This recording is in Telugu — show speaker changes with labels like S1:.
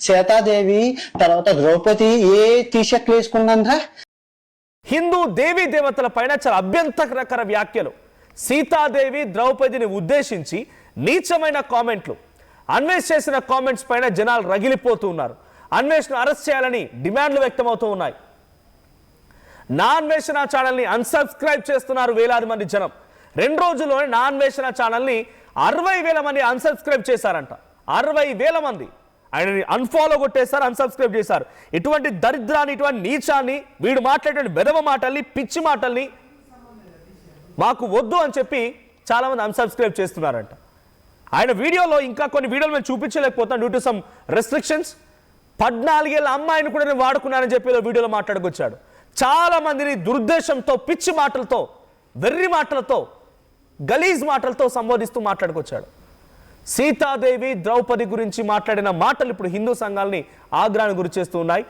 S1: సీతాదేవి తర్వాత ద్రౌపది ఏ టీషర్ట్లు వేసుకుందా?
S2: హిందూ దేవీ దేవతల పైన చాలా అభ్యంతరకర వ్యాఖ్యలు, సీతాదేవి ద్రౌపదిని ఉద్దేశించి నీచమైన కామెంట్లు, అన్వేష్ చేసిన కామెంట్స్ పైన జనాలు రగిలిపోతూ ఉన్నారు. అన్వేష్ను అరెస్ట్ చేయాలని డిమాండ్లు వ్యక్తమవుతూ ఉన్నాయి. నా అన్వేషణ ఛానల్ని అన్సబ్స్క్రైబ్ చేస్తున్నారు వేలాది మంది జనం. 2 రోజుల్లోనే నా అన్వేషణ ఛానల్ని 60,000 మంది అన్సబ్స్క్రైబ్ చేశారంట. 60,000 మంది ఆయనని అన్ఫాలో కొట్టేశారు, అన్సబ్స్క్రైబ్ చేశారు. ఇటువంటి దరిద్రాన్ని, ఇటువంటి నీచాన్ని, వీడు మాట్లాడే బెదవ మాటల్ని, పిచ్చి మాటల్ని మాకు వద్దు అని చెప్పి చాలామంది అన్సబ్స్క్రైబ్ చేస్తున్నారంట. ఆయన వీడియోలో ఇంకా కొన్ని వీడియోలు మేము చూపించలేకపోతాం డ్యూ టు సమ్ రెస్ట్రిక్షన్స్. 14 ఏళ్ళ అమ్మాయిని కూడా నేను వాడుకున్నానని చెప్పి వీడియోలో మాట్లాడుకొచ్చాడు. చాలా మందిని దురుద్దేశంతో, పిచ్చి మాటలతో, వెర్రి మాటలతో, గలీజ్ మాటలతో సంబోధిస్తూ మాట్లాడుకొచ్చాడు. సీతాదేవి ద్రౌపది గురించి మాట్లాడిన మాటలు ఇప్పుడు హిందూ సంఘాలని ఆగ్రహానికి గురి చేస్తూ ఉన్నాయి.